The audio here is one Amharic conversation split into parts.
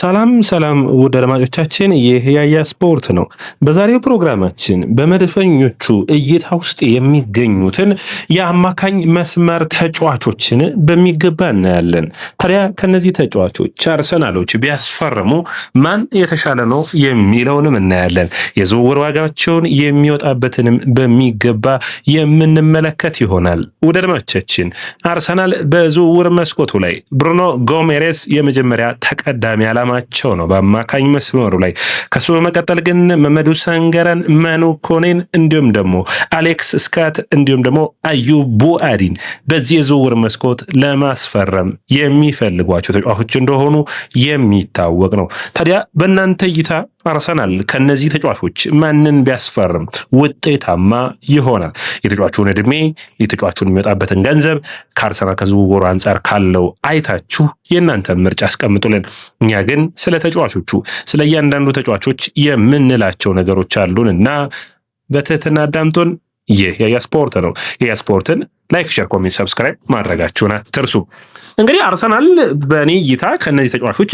ሰላም ውድ አድማጮቻችን፣ ይህ ያያ ስፖርት ነው። በዛሬው ፕሮግራማችን በመድፈኞቹ እይታ ውስጥ የሚገኙትን የአማካኝ መስመር ተጫዋቾችን በሚገባ እናያለን። ታዲያ ከነዚህ ተጫዋቾች አርሰናሎች ቢያስፈርሙ ማን የተሻለ ነው የሚለውንም እናያለን። የዝውውር ዋጋቸውን የሚወጣበትንም በሚገባ የምንመለከት ይሆናል። ውድ አድማጮቻችን፣ አርሰናል በዝውውር መስኮቱ ላይ ብሩኖ ጎሜሬስ የመጀመሪያ ተቀዳሚ ዓላማቸው ነው በአማካኝ መስመሩ ላይ። ከሱ በመቀጠል ግን መመዱ ሰንገረን፣ መኑ ኮኔን እንዲሁም ደግሞ አሌክስ ስካት እንዲሁም ደግሞ አዩብ ቡአዲን በዚህ የዝውውር መስኮት ለማስፈረም የሚፈልጓቸው ተጫዋቾች እንደሆኑ የሚታወቅ ነው። ታዲያ በእናንተ እይታ አርሰናል ከነዚህ ተጫዋቾች ማንን ቢያስፈርም ውጤታማ ይሆናል? የተጫዋቹን እድሜ፣ የተጫዋቹን የሚወጣበትን ገንዘብ ከአርሰናል ከዝውውሩ አንጻር ካለው አይታችሁ የእናንተን ምርጫ አስቀምጡልን። እኛ ግን ስለ ተጫዋቾቹ ስለ እያንዳንዱ ተጫዋቾች የምንላቸው ነገሮች አሉን እና በትህትና አዳምጡን። ይህ ያያ ስፖርት ነው። ያያ ስፖርትን ላይክ፣ ሼር፣ ኮሜንት፣ ሰብስክራይብ ማድረጋችሁን አትርሱ። እንግዲህ አርሰናል በእኔ እይታ ከነዚህ ተጫዋቾች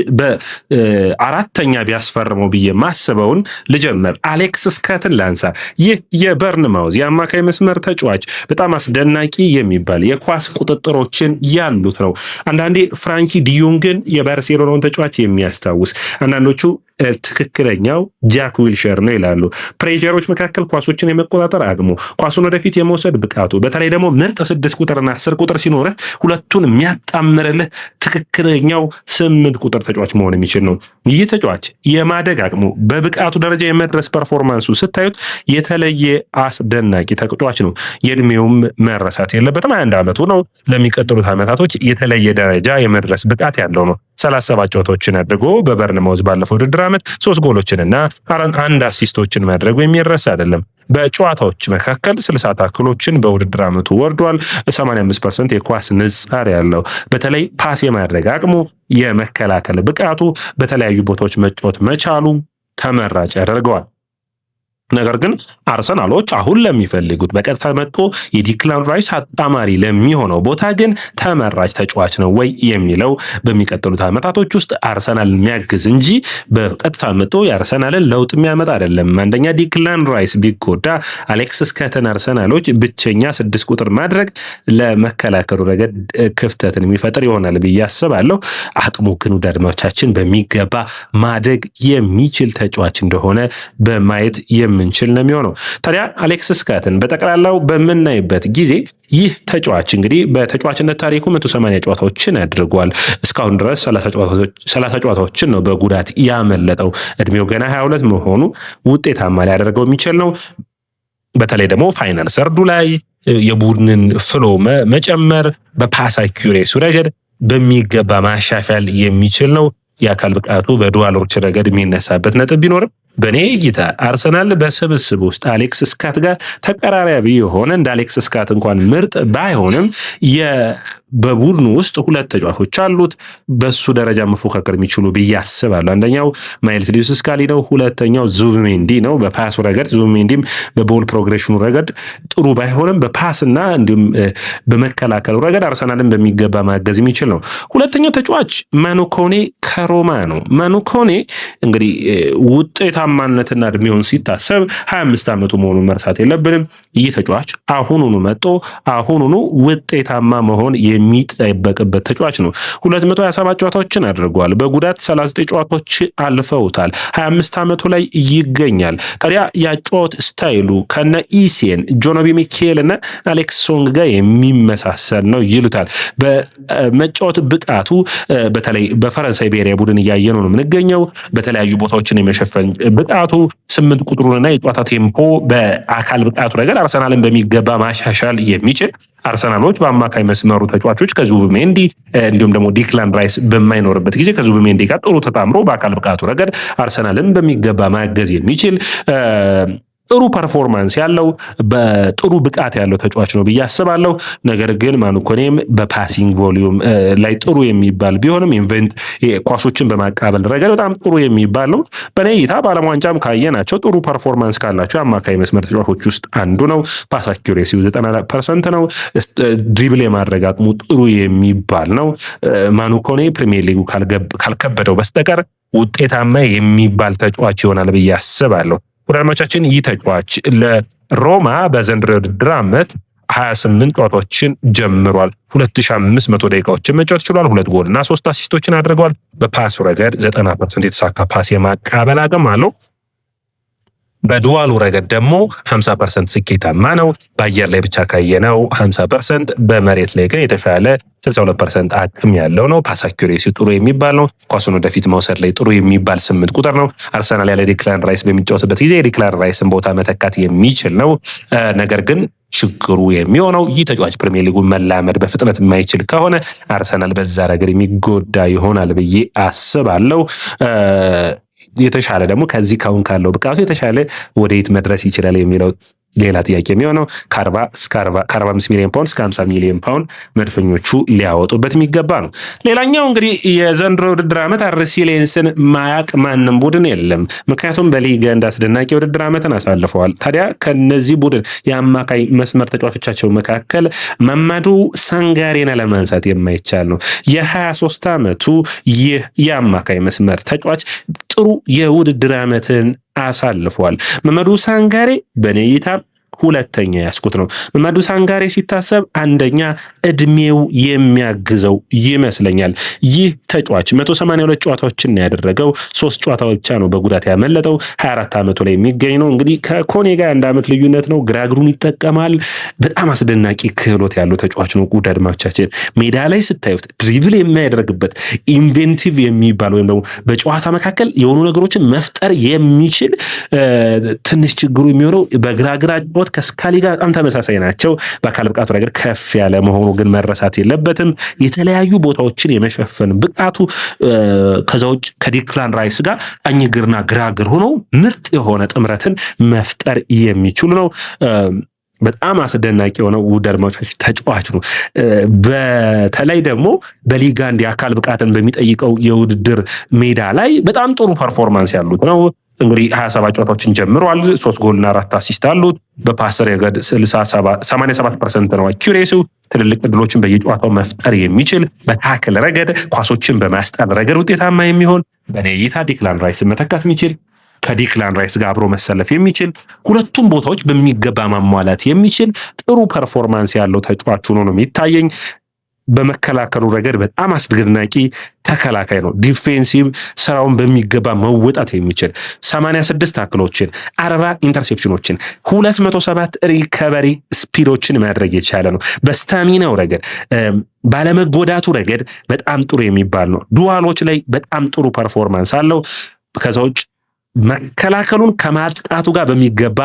በአራተኛ ቢያስፈርመው ብዬ ማስበውን ልጀምር። አሌክስ ስካትን ላንሳ። ይህ የበርንማውዝ የአማካይ መስመር ተጫዋች በጣም አስደናቂ የሚባል የኳስ ቁጥጥሮችን ያሉት ነው። አንዳንዴ ፍራንኪ ዲዩንግን የባርሴሎናውን ተጫዋች የሚያስታውስ፣ አንዳንዶቹ ትክክለኛው ጃክ ዊልሸር ነው ይላሉ። ፕሬዠሮች መካከል ኳሶችን የመቆጣጠር አቅሙ፣ ኳሱን ወደፊት የመውሰድ ብቃቱ፣ በተለይ ደግሞ ምርጥ 6 ቁጥርና 10 ቁጥር ሲኖርህ ሁለቱን የሚያጣምርልህ ትክክለኛው 8 ቁጥር ተጫዋች መሆን የሚችል ነው። ይህ ተጫዋች የማደግ አቅሙ፣ በብቃቱ ደረጃ የመድረስ ፐርፎርማንሱ ስታዩት የተለየ አስደናቂ ተጫዋች ነው። የእድሜውም መረሳት የለበትም። 21 ዓመቱ ነው። ለሚቀጥሉት ዓመታቶች የተለየ ደረጃ የመድረስ ብቃት ያለው ነው። 37 ጨዋታዎችን አድርጎ በበርንማውዝ ባለፈው ውድድር ዓመት 3 ጎሎችንና 1 አሲስቶችን ማድረጉ የሚረሳ አይደለም። በጨዋታዎች መካከል 60 ታክሎችን በውድድር ዓመቱ ወርዷል። 85% የኳስ ንጻር ያለው፣ በተለይ ፓስ የማድረግ አቅሙ፣ የመከላከል ብቃቱ፣ በተለያዩ ቦታዎች መጫወት መቻሉ ተመራጭ ያደርገዋል። ነገር ግን አርሰናሎች አሁን ለሚፈልጉት በቀጥታ መጥቶ የዲክላን ራይስ አጣማሪ ለሚሆነው ቦታ ግን ተመራጭ ተጫዋች ነው ወይ የሚለው በሚቀጥሉት ዓመታቶች ውስጥ አርሰናል የሚያግዝ እንጂ በቀጥታ መጥቶ የአርሰናልን ለውጥ የሚያመጣ አይደለም። አንደኛ ዲክላን ራይስ ቢጎዳ አሌክስ ስካትን አርሰናሎች ብቸኛ 6 ቁጥር ማድረግ ለመከላከሉ ረገድ ክፍተትን የሚፈጥር ይሆናል ብዬ አስባለሁ። አቅሙ ግን ውድ አድማጮቻችን በሚገባ ማደግ የሚችል ተጫዋች እንደሆነ በማየት የምንችል ነው የሚሆነው። ታዲያ አሌክስ ስካትን በጠቅላላው በምናይበት ጊዜ ይህ ተጫዋች እንግዲህ በተጫዋችነት ታሪኩ 180 ጨዋታዎችን አድርጓል። እስካሁን ድረስ 30 ጨዋታዎችን ነው በጉዳት ያመለጠው። እድሜው ገና 22 መሆኑ ውጤታማ ሊያደርገው የሚችል ነው። በተለይ ደግሞ ፋይናል ሰርዱ ላይ የቡድንን ፍሎ መጨመር፣ በፓስ አኪዩሬሲ ረገድ በሚገባ ማሻሻል የሚችል ነው። የአካል ብቃቱ በዱዋሎች ረገድ የሚነሳበት ነጥብ ቢኖርም በእኔ እይታ አርሰናል በስብስብ ውስጥ አሌክስ ስካት ጋር ተቀራራቢ የሆነ እንደ አሌክስ ስካት እንኳን ምርጥ ባይሆንም በቡድኑ ውስጥ 2 ተጫዋቾች አሉት በሱ ደረጃ መፎካከር የሚችሉ ብዬ አስባለሁ። አንደኛው ማይልስ ሊዩስ ስካሊ ነው። ሁለተኛው ዙቢሜንዲ ነው። በፓስ ረገድ ዙቢሜንዲም በቦል ፕሮግሬሽኑ ረገድ ጥሩ ባይሆንም በፓስና እንዲሁም በመከላከሉ ረገድ አርሰናልን በሚገባ ማገዝ የሚችል ነው። ሁለተኛው ተጫዋች መኑ ኮኔ ከሮማ ነው። መኑ ኮኔ እንግዲህ ውጤታማነትና እድሜውን ሲታሰብ 25 ዓመቱ መሆኑን መርሳት የለብንም። ይህ ተጫዋች አሁኑኑ መጥቶ አሁኑኑ ውጤታማ መሆን የሚጠበቅበት ተጫዋች ነው። 227 ጨዋታዎችን አድርጓል። በጉዳት 39 ጨዋታዎች አልፈውታል። 25 ዓመቱ ላይ ይገኛል። ታዲያ ያጫወት ስታይሉ ከነ ኢሴን፣ ጆኖቢ ሚኬል እና አሌክስ ሶንግ ጋር የሚመሳሰል ነው ይሉታል። በመጫወት ብቃቱ በተለይ በፈረንሳይ ብሔራዊ ቡድን እያየነው ነው የምንገኘው። በተለያዩ ቦታዎችን የመሸፈን ብቃቱ 8 ቁጥሩንና የጨዋታ ቴምፖ በአካል ብቃቱ ረገድ አርሰናልን በሚገባ ማሻሻል የሚችል አርሰናሎች በአማካይ መስመሩ ተጫዋቾች ከዙቢሜንዲ እንዲሁም ደግሞ ዲክላን ራይስ በማይኖርበት ጊዜ ከዙቢሜንዲ ጋር ጥሩ ተጣምሮ በአካል ብቃቱ ረገድ አርሰናልን በሚገባ ማገዝ የሚችል ጥሩ ፐርፎርማንስ ያለው በጥሩ ብቃት ያለው ተጫዋች ነው ብዬ አስባለሁ። ነገር ግን ማኑ ኮኔም በፓሲንግ ቮሊዩም ላይ ጥሩ የሚባል ቢሆንም ኢንቨንት ኳሶችን በማቃበል ረገድ በጣም ጥሩ የሚባል ነው። በእኔ እይታ በዓለም ዋንጫም ካየናቸው ጥሩ ፐርፎርማንስ ካላቸው አማካይ መስመር ተጫዋቾች ውስጥ አንዱ ነው። ፓስ አኪዩሬሲው 90% ነው። ድሪብል የማድረግ አቅሙ ጥሩ የሚባል ነው። ማኑ ኮኔ ፕሪሚየር ሊጉ ካልከበደው በስተቀር ውጤታማ የሚባል ተጫዋች ይሆናል ብዬ አስባለሁ። ወዳጆቻችን ይህ ተጫዋች ለሮማ በዘንድሮ የውድድር ዓመት 28 ጨዋታዎችን ጀምሯል። 2500 ደቂቃዎችን መጫወት ችሏል። 2 ጎልና 3 አሲስቶችን አድርገዋል። በፓስ ረገድ 90% የተሳካ ፓስ የማቀበል አቅም አለው። በዱዋሉ ረገድ ደግሞ 50% ስኬታማ ነው። በአየር ላይ ብቻ ካየነው 50%፣ በመሬት ላይ ግን የተሻለ 62% አቅም ያለው ነው። ፓስ አኩሬሲ ጥሩ የሚባል ነው። ኳሱን ወደፊት መውሰድ ላይ ጥሩ የሚባል 8 ቁጥር ነው። አርሰናል ያለ ዲክላን ራይስ በሚጫወትበት ጊዜ የዲክላን ራይስን ቦታ መተካት የሚችል ነው። ነገር ግን ችግሩ የሚሆነው ይህ ተጫዋች ፕሪሚየር ሊጉን መላመድ በፍጥነት የማይችል ከሆነ አርሰናል በዛ ረገድ የሚጎዳ ይሆናል ብዬ አስባለሁ። የተሻለ ደግሞ ከዚህ ካሁን ካለው ብቃቱ የተሻለ ወደየት መድረስ ይችላል የሚለው ሌላ ጥያቄ የሚሆነው ከ45 ሚሊዮን ፓውንድ እስከ 50 ሚሊዮን ፓውንድ መድፈኞቹ ሊያወጡበት የሚገባ ነው። ሌላኛው እንግዲህ የዘንድሮ ውድድር ዓመት ሬሲሊየንስን ማያቅ ማንም ቡድን የለም። ምክንያቱም በሊጋ እንደ አስደናቂ ውድድር ዓመትን አሳልፈዋል። ታዲያ ከነዚህ ቡድን የአማካይ መስመር ተጫዋቾቻቸው መካከል መማዱ ሳንጋሬን ለማንሳት የማይቻል ነው። የ23 ዓመቱ ይህ የአማካይ መስመር ተጫዋች ጥሩ የውድድር ዓመትን አሳልፏል። መመዱ ሳንጋሬ በኔ እይታ ሁለተኛ ያስኩት ነው። መመዱ ሳንጋሬ ሲታሰብ አንደኛ እድሜው የሚያግዘው ይመስለኛል። ይህ ተጫዋች 182 ጨዋታዎችን ነው ያደረገው። 3 ጨዋታዎች ብቻ ነው በጉዳት ያመለጠው። 24 ዓመቱ ላይ የሚገኝ ነው። እንግዲህ ከኮኔ ጋር 1 ዓመት ልዩነት ነው። ግራ እግሩን ይጠቀማል። በጣም አስደናቂ ክህሎት ያለው ተጫዋች ነው። ጉድ አድማጮቻችን ሜዳ ላይ ስታዩት ድሪብል የሚያደርግበት ኢንቬንቲቭ የሚባል ወይም ደግሞ በጨዋታ መካከል የሆኑ ነገሮችን መፍጠር የሚችል ትንሽ ችግሩ የሚሆነው በግራግራ ከስካሊ ጋር በጣም ተመሳሳይ ናቸው። በአካል ብቃቱ ረገድ ከፍ ያለ መሆኑ ግን መረሳት የለበትም። የተለያዩ ቦታዎችን የመሸፈን ብቃቱ ከዛ ውጭ ከዲክላን ራይስ ጋር ቀኝ እግርና ግራ እግር ሆነው ምርጥ የሆነ ጥምረትን መፍጠር የሚችሉ ነው። በጣም አስደናቂ የሆነው ውድ አድማጮች ተጫዋች ነው። በተለይ ደግሞ በሊጋ እንዲ አካል ብቃትን በሚጠይቀው የውድድር ሜዳ ላይ በጣም ጥሩ ፐርፎርማንስ ያሉት ነው። እንግዲህ 27 ጨዋታዎችን ጀምሯል። 3 ጎልና 4 አሲስት አሉት። በፓስ ረገድ 87% ነው አኩሬሲው። ትልልቅ ዕድሎችን በየጨዋታው መፍጠር የሚችል፣ በታክል ረገድ ኳሶችን በማስጣል ረገድ ውጤታማ የሚሆን፣ በኔ እይታ ዲክላን ራይስን መተካት የሚችል፣ ከዲክላን ራይስ ጋር አብሮ መሰለፍ የሚችል፣ ሁለቱም ቦታዎች በሚገባ ማሟላት የሚችል ጥሩ ፐርፎርማንስ ያለው ተጫዋች ሆኖ ነው የሚታየኝ። በመከላከሉ ረገድ በጣም አስደናቂ ተከላካይ ነው። ዲፌንሲቭ ስራውን በሚገባ መወጣት የሚችል 86 ታክሎችን፣ 40 ኢንተርሴፕሽኖችን፣ 207 ሪከቨሪ ስፒዶችን ማድረግ የቻለ ነው። በስታሚናው ረገድ ባለመጎዳቱ ረገድ በጣም ጥሩ የሚባል ነው። ዱዋሎች ላይ በጣም ጥሩ ፐርፎርማንስ አለው። ከዛ ውጭ መከላከሉን ከማጥቃቱ ጋር በሚገባ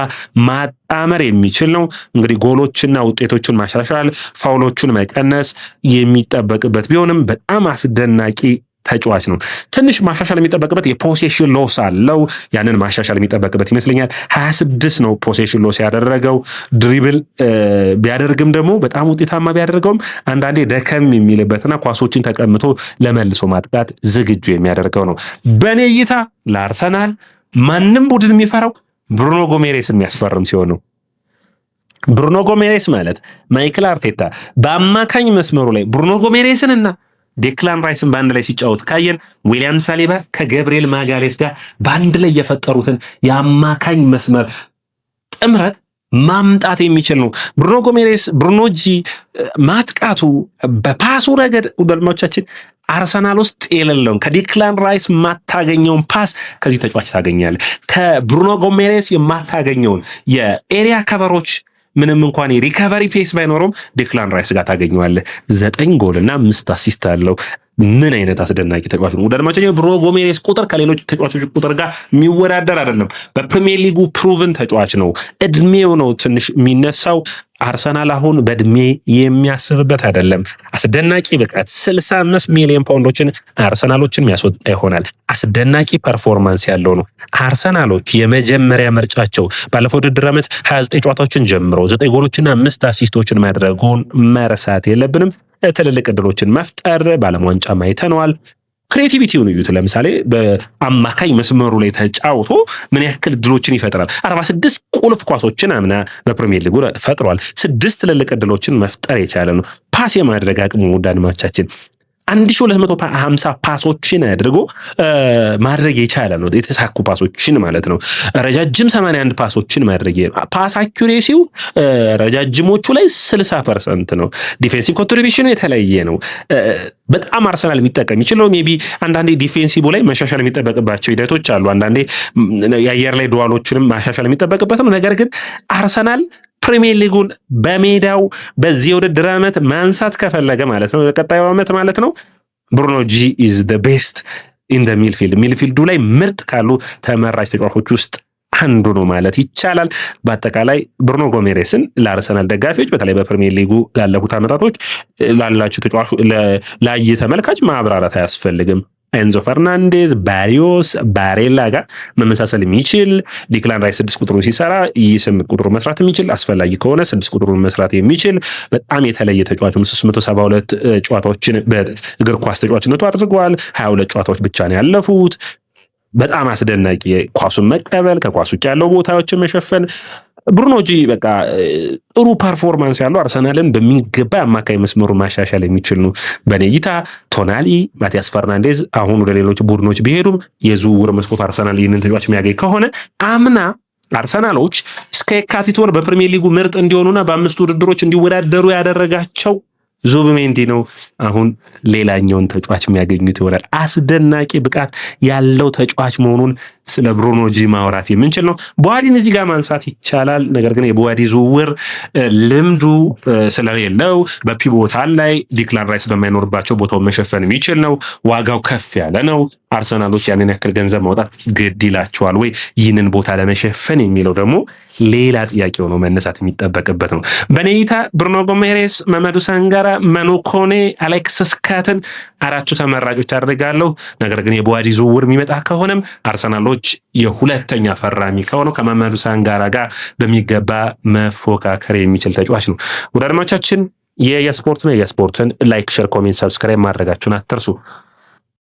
ማጣመር የሚችል ነው። እንግዲህ ጎሎችና ውጤቶችን ማሻሻል፣ ፋውሎቹን መቀነስ የሚጠበቅበት ቢሆንም በጣም አስደናቂ ተጫዋች ነው። ትንሽ ማሻሻል የሚጠበቅበት የፖሴሽን ሎስ አለው። ያንን ማሻሻል የሚጠበቅበት ይመስለኛል። 26 ነው ፖሴሽን ሎስ ያደረገው። ድሪብል ቢያደርግም ደግሞ በጣም ውጤታማ ቢያደርገውም አንዳንዴ ደከም የሚልበትና ኳሶችን ተቀምቶ ለመልሶ ማጥቃት ዝግጁ የሚያደርገው ነው። በኔ እይታ ለአርሰናል ማንም ቡድን የሚፈራው ብሩኖ ጎሜሬስ የሚያስፈርም ሲሆን ነው። ብሩኖ ጎሜሬስ ማለት ማይክል አርቴታ በአማካኝ መስመሩ ላይ ብሩኖ ጎሜሬስን እና ዴክላን ራይስን በአንድ ላይ ሲጫወት ካየን ዊሊያም ሳሊባ ከገብርኤል ማጋሌስ ጋር በአንድ ላይ የፈጠሩትን የአማካኝ መስመር ጥምረት ማምጣት የሚችል ነው። ብሩኖ ጎሜሬስ ብሩኖጂ ማጥቃቱ በፓሱ ረገድ ወዳጆቻችን አርሰናል ውስጥ የሌለውን ከዲክላን ራይስ የማታገኘውን ፓስ ከዚህ ተጫዋች ታገኛለህ። ከብሩኖ ጎሜሬስ የማታገኘውን የኤሪያ ከቨሮች ምንም እንኳን የሪከቨሪ ፔስ ባይኖረውም ዲክላን ራይስ ጋር ታገኘዋለህ። 9 ጎልና 5 አሲስት አለው። ምን አይነት አስደናቂ ተጫዋች ነው! ወዳጆቻችን ብሩኖ ጎሜሬስ ቁጥር ከሌሎች ተጫዋቾች ቁጥር ጋር የሚወዳደር አይደለም። በፕሪሚየር ሊጉ ፕሩቭን ተጫዋች ነው። እድሜው ነው ትንሽ የሚነሳው። አርሰናል አሁን በእድሜ የሚያስብበት አይደለም። አስደናቂ ብቃት 65 ሚሊዮን ፓውንዶችን አርሰናሎችን የሚያስወጣ ይሆናል። አስደናቂ ፐርፎርማንስ ያለው ነው። አርሰናሎች የመጀመሪያ ምርጫቸው ባለፈው ውድድር ዓመት 29 ጨዋታዎችን ጀምሮ 9 ጎሎችና 5 አሲስቶችን ማድረጉን መርሳት የለብንም። ትልልቅ ዕድሎችን መፍጠር በዓለም ዋንጫ አይተነዋል። ክሬቲቪቲውን እዩት። ለምሳሌ በአማካኝ መስመሩ ላይ ተጫውቶ ምን ያክል ዕድሎችን ይፈጥራል። 46 ቁልፍ ኳሶችን አምና በፕሪሚየር ሊጉ ፈጥሯል። 6 ትልልቅ ዕድሎችን መፍጠር የቻለ ነው። ፓስ የማድረግ አቅሙ ውድ አድማጮቻችን 1250 ፓሶችን አድርጎ ማድረግ የቻለ ነው። የተሳኩ ፓሶችን ማለት ነው። ረጃጅም 81 ፓሶችን ማድረግ ፓስ አኩሬሲው ረጃጅሞቹ ላይ 60% ነው። ዲፌንሲቭ ኮንትሪቢሽኑ የተለየ ነው። በጣም አርሰናል የሚጠቀም ይችላል። ሜቢ አንዳንዴ ዲፌንሲቭ ላይ መሻሻል የሚጠበቅባቸው ሂደቶች አሉ። አንዳንዴ የአየር ላይ ዱዋሎችንም ማሻሻል የሚጠበቅበት ነው። ነገር ግን አርሰናል ፕሪሚየር ሊጉን በሜዳው በዚህ የውድድር ዓመት ማንሳት ከፈለገ ማለት ነው ቀጣዩ ዓመት ማለት ነው ብሩኖ ጂ ኢዝ ዘ ቤስት ኢን ዘ ሚድፊልዱ ላይ ምርጥ ካሉ ተመራጭ ተጫዋቾች ውስጥ አንዱ ነው ማለት ይቻላል። በአጠቃላይ ብሩኖ ጎሜሬስን ለአርሰናል ደጋፊዎች በተለይ በፕሪሚየር ሊጉ ላለፉት ዓመታቶች ላላቸው ተጫዋቾች ላይ ተመልካች ማብራራት አያስፈልግም። ኤንዞ ፈርናንዴዝ፣ ባሪዮስ፣ ባሬላ ጋር መመሳሰል የሚችል ዲክላን ራይስ 6 ቁጥሩን ሲሰራ ይህ 8 ቁጥሩን መስራት የሚችል አስፈላጊ ከሆነ 6 ቁጥሩን መስራት የሚችል በጣም የተለየ ተጫዋች 372 ጨዋታዎችን በእግር ኳስ ተጫዋችነቱ አድርገዋል። 22 ጨዋታዎች ብቻ ነው ያለፉት። በጣም አስደናቂ ኳሱን መቀበል፣ ከኳስ ውጭ ያለው ቦታዎችን መሸፈን ብሩኖ ጂ በቃ ጥሩ ፐርፎርማንስ ያለው አርሰናልን በሚገባ አማካይ መስመሩ ማሻሻል የሚችል ነው። በኔ እይታ ቶናሊ፣ ማቲያስ ፈርናንዴዝ አሁን ወደ ሌሎች ቡድኖች ቢሄዱም የዝውውር መስኮት አርሰናል ይህንን ተጫዋች የሚያገኝ ከሆነ አምና አርሰናሎች እስከ የካቲት ወር በፕሪሚየር ሊጉ ምርጥ እንዲሆኑና በ5 ውድድሮች እንዲወዳደሩ ያደረጋቸው ዙቢሜንዲ ነው። አሁን ሌላኛውን ተጫዋች የሚያገኙት ይሆናል። አስደናቂ ብቃት ያለው ተጫዋች መሆኑን ስለ ብሩኖ ጂ ማውራት የምንችል ነው። ቦዋዲን እዚህ ጋር ማንሳት ይቻላል። ነገር ግን የቦዋዲ ዝውውር ልምዱ ስለሌለው በፒቮታል ላይ ዲክላን ራይስ በማይኖርባቸው ቦታውን መሸፈን የሚችል ነው። ዋጋው ከፍ ያለ ነው። አርሰናሎች ያንን ያክል ገንዘብ ማውጣት ግድ ይላቸዋል ወይ ይህንን ቦታ ለመሸፈን የሚለው ደግሞ ሌላ ጥያቄ ሆኖ መነሳት የሚጠበቅበት ነው። በኔ እይታ ብሩኖ ጎሜሬስ፣ መመዱ ሳንጋራ፣ መኑ ኮኔ፣ አሌክሲስ ካትን 4 ተመራጮች አድርጋለሁ። ነገር ግን የቦዋዲ ዝውውር የሚመጣ ከሆነም አርሰናሎች የሁለተኛ ፈራሚ ከሆነው ከመመዱ ሳንጋራ ጋር በሚገባ መፎካከር የሚችል ተጫዋች ነው። ወደ አድማጮቻችን የስፖርትን ላይክ፣ ሼር፣ ኮሜንት፣ ሰብስክራይብ ማድረጋችሁን አትርሱ።